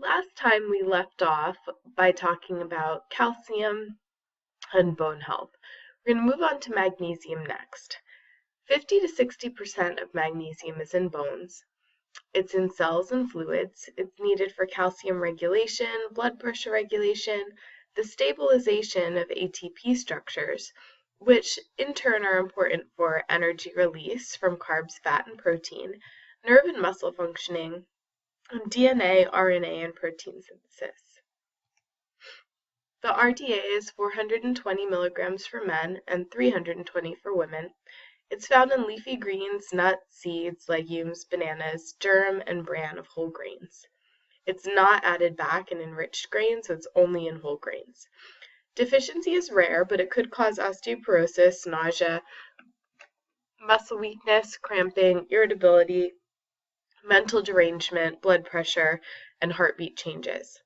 Last time we left off by talking about calcium and bone health. We're going to move on to magnesium next. 50 to 60% of magnesium is in bones. It's in cells and fluids. It's needed for calcium regulation, blood pressure regulation, the stabilization of ATP structures, which in turn are important for energy release from carbs, fat, and protein, nerve and muscle functioning, DNA, RNA, and protein synthesis. The RDA is 420 milligrams for men and 320 for women. It's found in leafy greens, nuts, seeds, legumes, bananas, germ, and bran of whole grains. It's not added back in enriched grains, so it's only in whole grains. Deficiency is rare, but it could cause osteoporosis, nausea, muscle weakness, cramping, irritability, mental derangement, blood pressure, and heartbeat changes.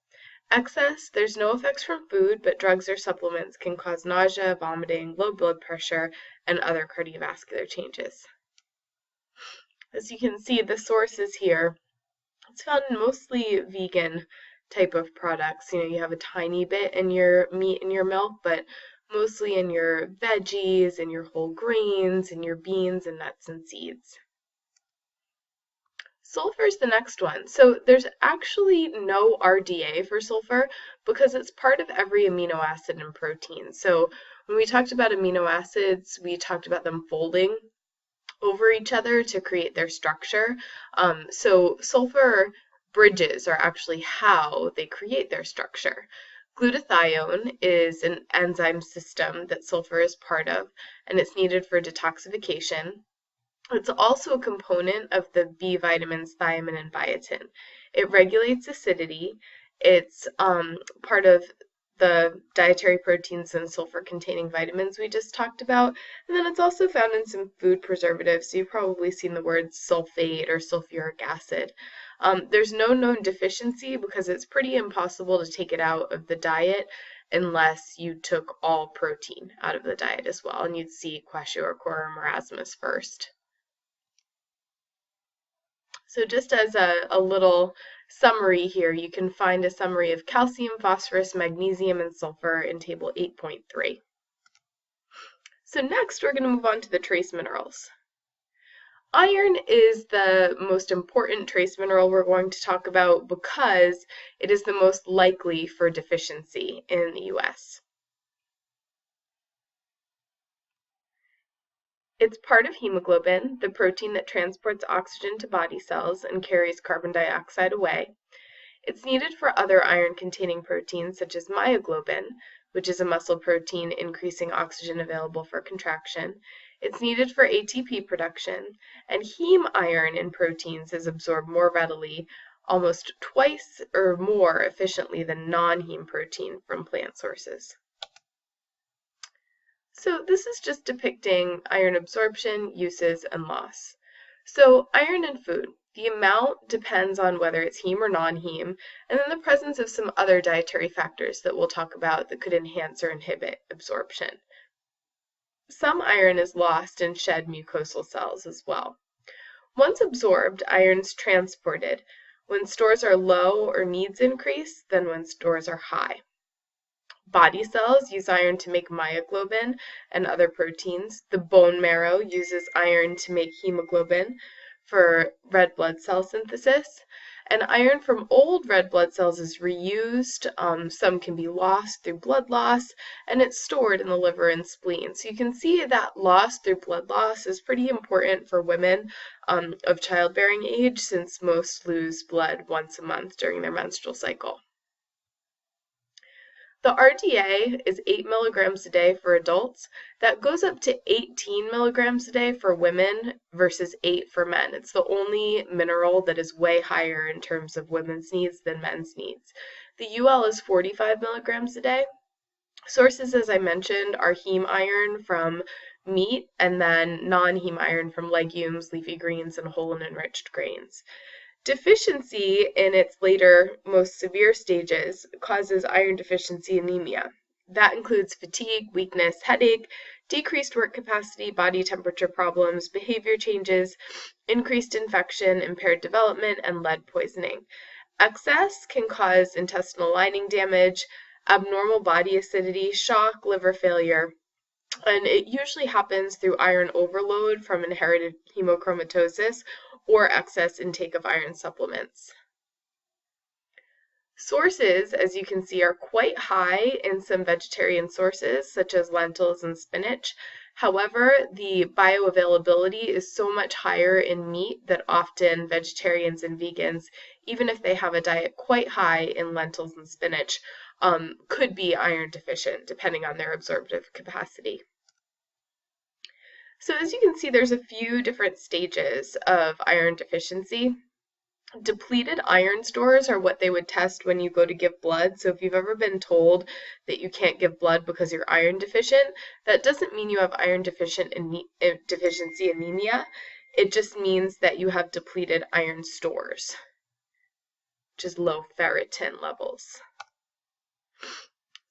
Excess, there's no effects from food, but drugs or supplements can cause nausea, vomiting, low blood pressure, and other cardiovascular changes. As you can see, the sources here, it's found in mostly vegan type of products. You have a tiny bit in your meat and your milk, but mostly in your veggies and your whole grains and your beans and nuts and seeds. Sulfur is the next one. So there's actually no RDA for sulfur because it's part of every amino acid and protein. So when we talked about amino acids, we talked about them folding over each other to create their structure. So sulfur bridges are actually how they create their structure. Glutathione is an enzyme system that sulfur is part of, and it's needed for detoxification. It's also a component of the B vitamins thiamine and biotin. It regulates acidity. It's part of the dietary proteins and sulfur-containing vitamins we just talked about. And then it's also found in some food preservatives. So you've probably seen the words sulfate or sulfuric acid. There's no known deficiency because it's pretty impossible to take it out of the diet unless you took all protein out of the diet as well. And you'd see kwashiorkor or marasmus first. So just as a little summary here, you can find a summary of calcium, phosphorus, magnesium, and sulfur in table 8.3. So next we're going to move on to the trace minerals. Iron is the most important trace mineral we're going to talk about because it is the most likely for deficiency in the US. It's part of hemoglobin, the protein that transports oxygen to body cells and carries carbon dioxide away. It's needed for other iron-containing proteins such as myoglobin, which is a muscle protein increasing oxygen available for contraction. It's needed for ATP production, and heme iron in proteins is absorbed more readily, almost twice or more efficiently than non-heme protein from plant sources. So this is just depicting iron absorption, uses, and loss. So iron in food. The amount depends on whether it's heme or non-heme, and then the presence of some other dietary factors that we'll talk about that could enhance or inhibit absorption. Some iron is lost in shed mucosal cells as well. Once absorbed, iron's transported. When stores are low or needs increase, than when stores are high. Body cells use iron to make myoglobin and other proteins. The bone marrow uses iron to make hemoglobin for red blood cell synthesis. And iron from old red blood cells is reused. Some can be lost through blood loss, and it's stored in the liver and spleen. So you can see that loss through blood loss is pretty important for women of childbearing age, since most lose blood once a month during their menstrual cycle. The RDA is 8 milligrams a day for adults. That goes up to 18 milligrams a day for women versus 8 for men. It's the only mineral that is way higher in terms of women's needs than men's needs. The UL is 45 milligrams a day. Sources, as I mentioned, are heme iron from meat and then non-heme iron from legumes, leafy greens, and whole and enriched grains. Deficiency in its later, most severe stages causes iron deficiency anemia. That includes fatigue, weakness, headache, decreased work capacity, body temperature problems, behavior changes, increased infection, impaired development, and lead poisoning. Excess can cause intestinal lining damage, abnormal body acidity, shock, liver failure, and it usually happens through iron overload from inherited hemochromatosis or excess intake of iron supplements. Sources, as you can see, are quite high in some vegetarian sources, such as lentils and spinach. However, the bioavailability is so much higher in meat that often vegetarians and vegans, even if they have a diet quite high in lentils and spinach, could be iron deficient, depending on their absorptive capacity. So as you can see, there's a few different stages of iron deficiency. Depleted iron stores are what they would test when you go to give blood. So if you've ever been told that you can't give blood because you're iron deficient, that doesn't mean you have iron deficiency anemia. It just means that you have depleted iron stores, which is low ferritin levels.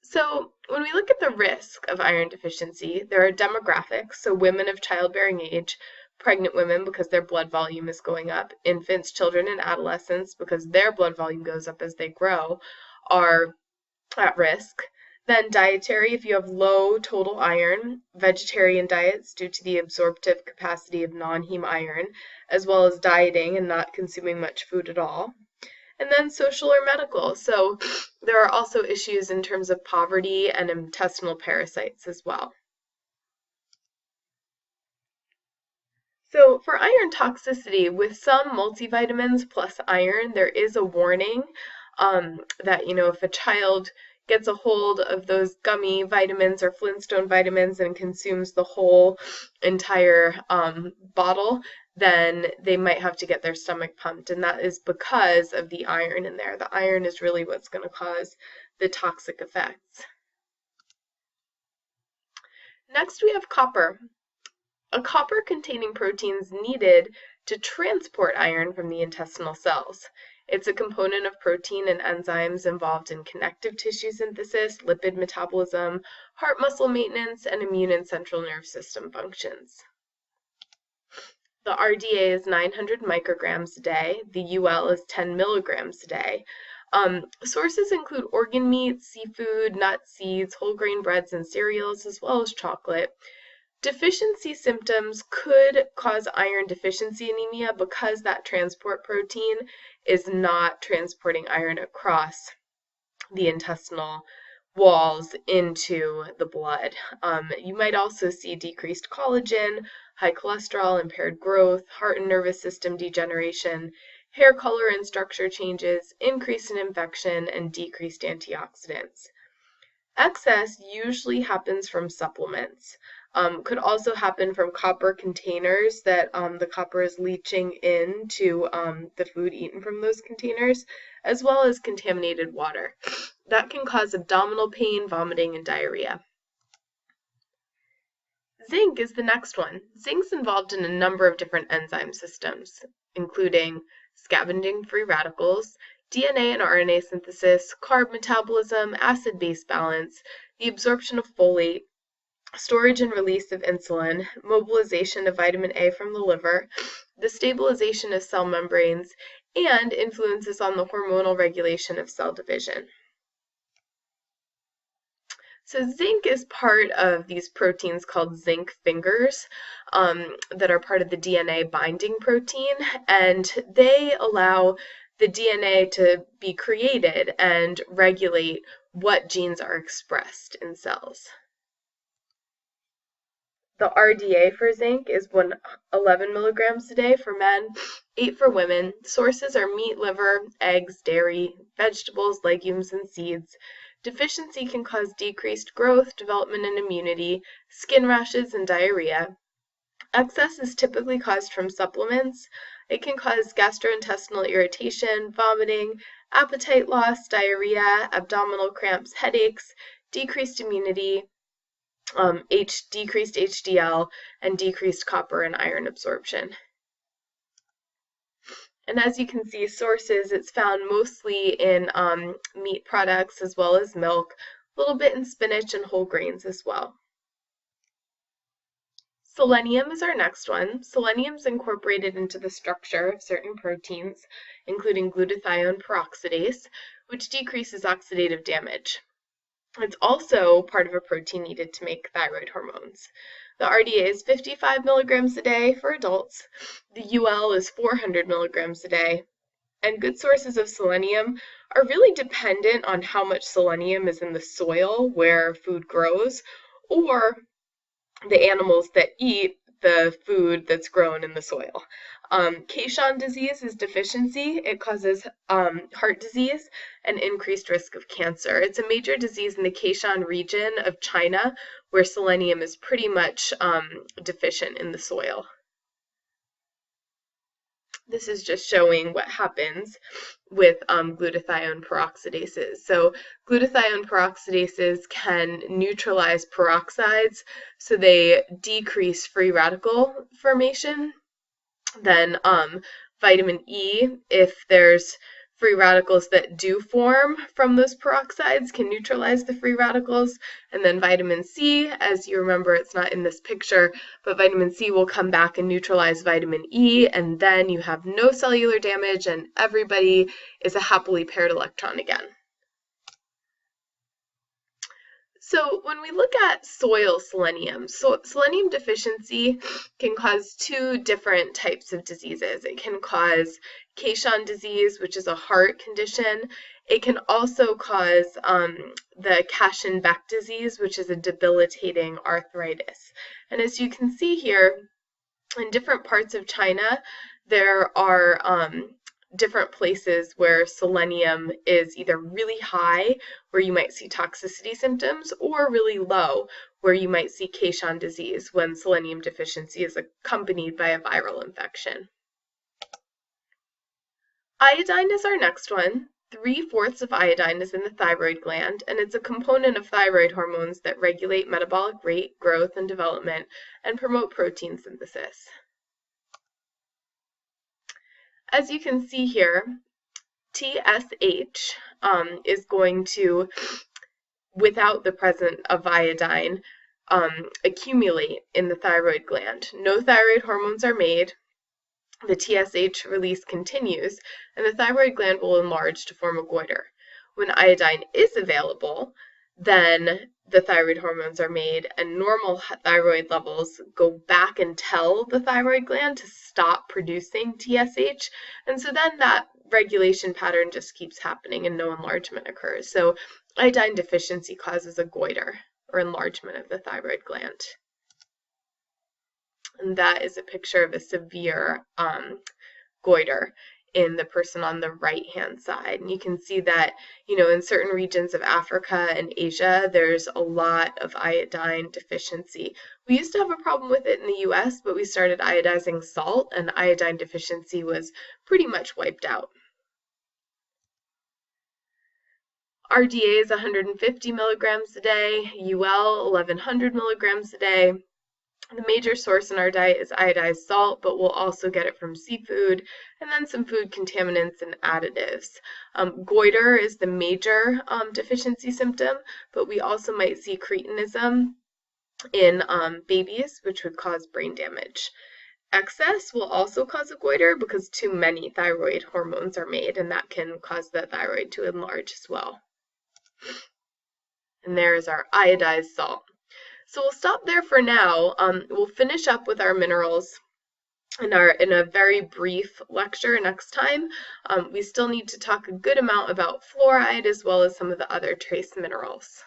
So when we look at the risk of iron deficiency, there are demographics, so women of childbearing age, pregnant women because their blood volume is going up, infants, children, and adolescents because their blood volume goes up as they grow, are at risk. Then dietary, if you have low total iron, vegetarian diets due to the absorptive capacity of non-heme iron, as well as dieting and not consuming much food at all. And then social or medical. So there are also issues in terms of poverty and intestinal parasites as well. So for iron toxicity, with some multivitamins plus iron, there is a warning that, if a child gets a hold of those gummy vitamins or Flintstone vitamins and consumes the whole entire bottle, then they might have to get their stomach pumped, and that is because of the iron in there. The iron is really what's going to cause the toxic effects. Next, we have copper. A copper-containing protein is needed to transport iron from the intestinal cells. It's a component of protein and enzymes involved in connective tissue synthesis, lipid metabolism, heart muscle maintenance, and immune and central nervous system functions. The RDA is 900 micrograms a day. The UL is 10 milligrams a day. Sources include organ meat, seafood, nuts, seeds, whole grain breads, and cereals, as well as chocolate. Deficiency symptoms could cause iron deficiency anemia because that transport protein is not transporting iron across the intestinal walls into the blood. You might also see decreased collagen, high cholesterol, impaired growth, heart and nervous system degeneration, hair color and structure changes, increase in infection, and decreased antioxidants. Excess usually happens from supplements. Could also happen from copper containers that the copper is leaching into the food eaten from those containers, as well as contaminated water. That can cause abdominal pain, vomiting, and diarrhea. Zinc is the next one. Zinc's involved in a number of different enzyme systems, including scavenging free radicals, DNA and RNA synthesis, carb metabolism, acid-base balance, the absorption of folate, storage and release of insulin, mobilization of vitamin A from the liver, the stabilization of cell membranes, and influences on the hormonal regulation of cell division. So zinc is part of these proteins called zinc fingers that are part of the DNA binding protein, and they allow the DNA to be created and regulate what genes are expressed in cells. The RDA for zinc is 11 milligrams a day for men, 8 for women. Sources are meat, liver, eggs, dairy, vegetables, legumes, and seeds. Deficiency can cause decreased growth, development and immunity, skin rashes, and diarrhea. Excess is typically caused from supplements. It can cause gastrointestinal irritation, vomiting, appetite loss, diarrhea, abdominal cramps, headaches, decreased immunity, decreased HDL, and decreased copper and iron absorption. And as you can see, sources, it's found mostly in meat products as well as milk, a little bit in spinach and whole grains as well. Selenium is our next one. Selenium is incorporated into the structure of certain proteins, including glutathione peroxidase, which decreases oxidative damage. It's also part of a protein needed to make thyroid hormones. The RDA is 55 milligrams a day for adults. The UL is 400 milligrams a day. And good sources of selenium are really dependent on how much selenium is in the soil where food grows, or the animals that eat the food that's grown in the soil. Caisson disease is deficiency. It causes heart disease and increased risk of cancer. It's a major disease in the Caisson region of China where selenium is pretty much deficient in the soil. This is just showing what happens with glutathione peroxidases. So glutathione peroxidases can neutralize peroxides, so they decrease free radical formation. Then vitamin E, if there's free radicals that do form from those peroxides, can neutralize the free radicals. And then vitamin C, as you remember, it's not in this picture, but vitamin C will come back and neutralize vitamin E, and then you have no cellular damage and everybody is a happily paired electron again. So when we look at soil selenium, so selenium deficiency can cause two different types of diseases. It can cause Caisson disease, which is a heart condition. It can also cause the Caschen-Beck disease, which is a debilitating arthritis. And as you can see here, in different parts of China, there are different places where selenium is either really high, where you might see toxicity symptoms, or really low, where you might see Caisson disease when selenium deficiency is accompanied by a viral infection. Iodine is our next one. 3/4 of iodine is in the thyroid gland, and it's a component of thyroid hormones that regulate metabolic rate, growth, and development, and promote protein synthesis. As you can see here, TSH is going to, without the presence of iodine, accumulate in the thyroid gland. No thyroid hormones are made. The TSH release continues, and the thyroid gland will enlarge to form a goiter. When iodine is available, then the thyroid hormones are made and normal thyroid levels go back and tell the thyroid gland to stop producing TSH. And so then that regulation pattern just keeps happening and no enlargement occurs. So iodine deficiency causes a goiter or enlargement of the thyroid gland. And that is a picture of a severe goiter in the person on the right-hand side. And you can see that, in certain regions of Africa and Asia, there's a lot of iodine deficiency. We used to have a problem with it in the US, but we started iodizing salt, and iodine deficiency was pretty much wiped out. RDA is 150 milligrams a day, UL 1100 milligrams a day. The major source in our diet is iodized salt, but we'll also get it from seafood and then some food contaminants and additives. Goiter is the major deficiency symptom, but we also might see cretinism in babies, which would cause brain damage. Excess will also cause a goiter because too many thyroid hormones are made, and that can cause the thyroid to enlarge as well. And there is our iodized salt. So we'll stop there for now. We'll finish up with our minerals in a very brief lecture next time. We still need to talk a good amount about fluoride as well as some of the other trace minerals.